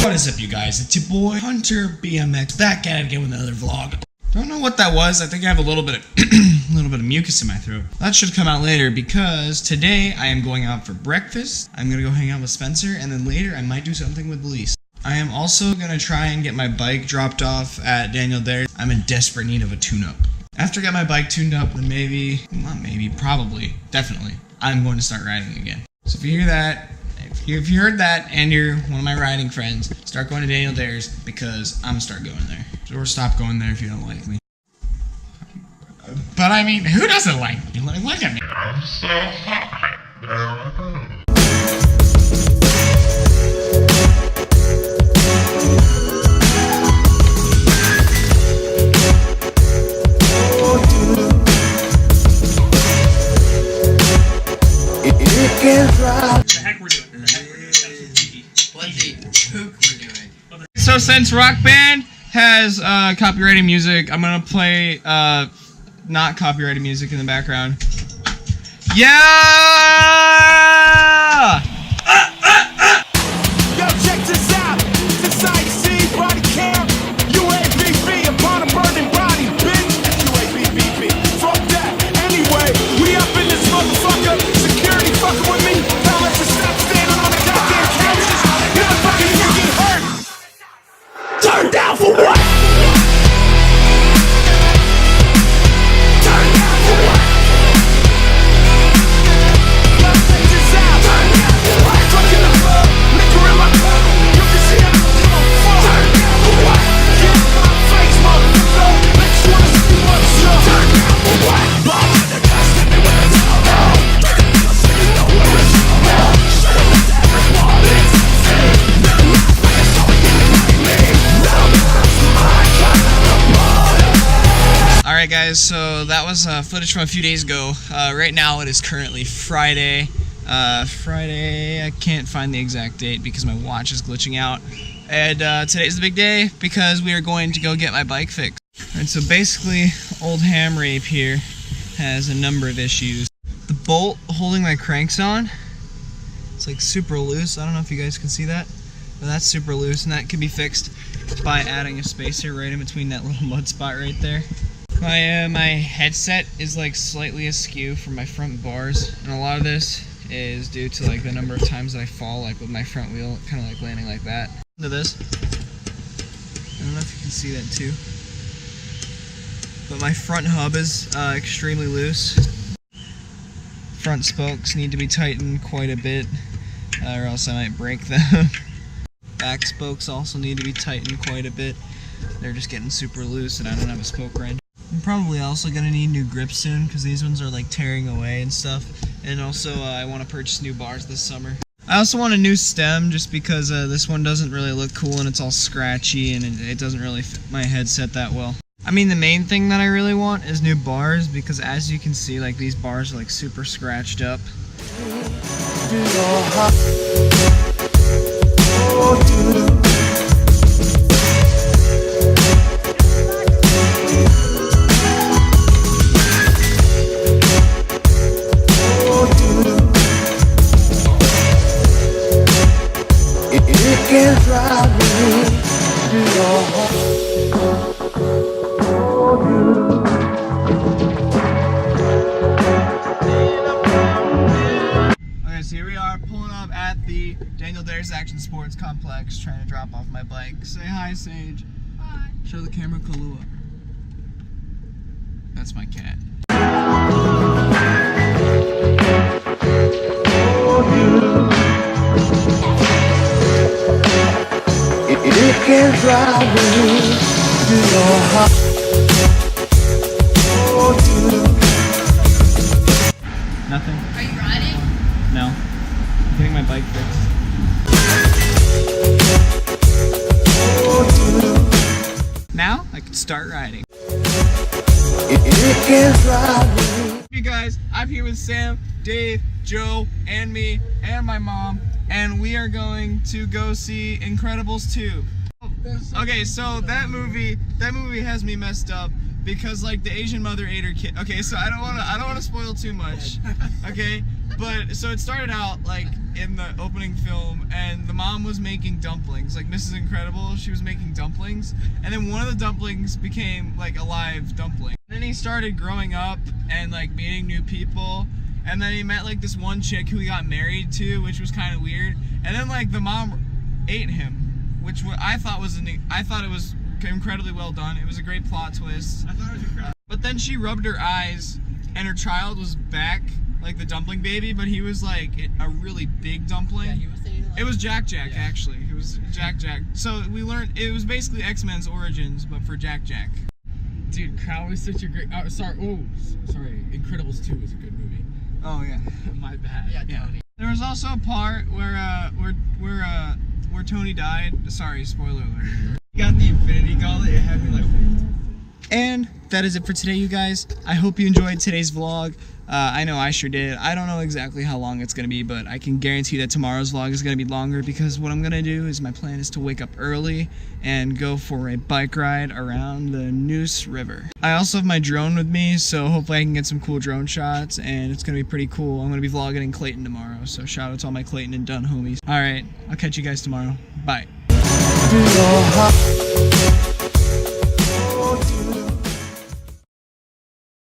What is up, you guys? It's your boy Hunter BMX back at it again with another vlog. Don't know what that was. I think I have a little bit of mucus in my throat. That should come out later because today I am going out for breakfast. I'm gonna go hang out with Spencer, and then later I might do something with Elise. I am also gonna try and get my bike dropped off at Daniel Dares. I'm in desperate need of a tune-up. After I get my bike tuned up, then probably, definitely, I'm going to start riding again. So if you hear that, if you heard that and you're one of my riding friends, start going to Daniel Dares because I'm gonna start going there. Or stop going there if you don't like me. But I mean, who doesn't like me? Look at me. I'm so hot. What the heck we're doing? What the hook we're doing? So since Rock Band has copyrighted music, I'm gonna play not copyrighted music in the background. Yeah! Yo, check this out. This IC body cam. UAVB upon a burning body, bitch. UAVB. Fuck that. Anyway, we up in this motherfucker. Security fucking with me. Tell us to stop standing on the goddamn couches. Motherfucking freaking hurt. Turn down for what? Alright guys, so that was footage from a few days ago. Right now it is currently Friday. I can't find the exact date because my watch is glitching out. And today's the big day because we are going to go get my bike fixed. Alright, so basically, old ham rape here has a number of issues. The bolt holding my cranks on, it's like super loose. I don't know if you guys can see that, but that's super loose, and that can be fixed by adding a spacer right in between that little mud spot right there. My headset is like slightly askew from my front bars, and a lot of this is due to like the number of times that I fall, like with my front wheel, kind of like landing like that. Look at this. I don't know if you can see that too, but my front hub is extremely loose. Front spokes need to be tightened quite a bit, or else I might break them. Back spokes also need to be tightened quite a bit. They're just getting super loose, and I don't have a spoke wrench. I'm probably also gonna need new grips soon because these ones are like tearing away and stuff. And also I want to purchase new bars this summer. I also want a new stem just because this one doesn't really look cool and it's all scratchy and it doesn't really fit my headset that well. I mean, the main thing that I really want is new bars because as you can see, like these bars are like super scratched up. Okay, so here we are pulling up at the Daniel Dares Action Sports Complex, trying to drop off my bike. Say hi, Sage. Hi. Show the camera Kahlua. That's my cat. It can drive me to your heart. Nothing? Are you riding? No. I'm getting my bike fixed. Now I can start riding. It can drive me. You guys, I'm here with Sam, Dave, Joe, and me, and my mom, and we are going to go see Incredibles 2. Okay, so that movie has me messed up because like the Asian mother ate her kid. Okay, so I don't want to spoil too much. Okay, but so it started out like in the opening film, and the mom was making dumplings, like Mrs. Incredible. She was making dumplings, and then one of the dumplings became like a live dumpling. And then he started growing up and like meeting new people, and then he met like this one chick who he got married to, which was kind of weird. And then like the mom ate him, which I thought it was incredibly well done. It was a great plot twist. I thought it was incredible. But then she rubbed her eyes, and her child was back, like the dumpling baby, but he was like a really big dumpling. Yeah, he was saying like, It was Jack Jack, Yeah. actually. It was Jack Jack. So we learned it was basically X-Men's origins, but for Jack Jack. Dude, Crow is such a great. Sorry. Incredibles 2 is a good movie. Oh yeah. My bad. yeah, Yeah. Tony. There was also a part where Tony died. Sorry, spoiler alert. You got the Infinity Gauntlet. It had me like. And that is it for today, you guys. I hope you enjoyed today's vlog. I know I sure did. I don't know exactly how long it's going to be, but I can guarantee that tomorrow's vlog is going to be longer, because what I'm going to do is my plan is to wake up early and go for a bike ride around the Neuse River. I also have my drone with me, so hopefully I can get some cool drone shots, and it's going to be pretty cool. I'm going to be vlogging in Clayton tomorrow, so shout out to all my Clayton and Dunn homies. Alright, I'll catch you guys tomorrow. Bye.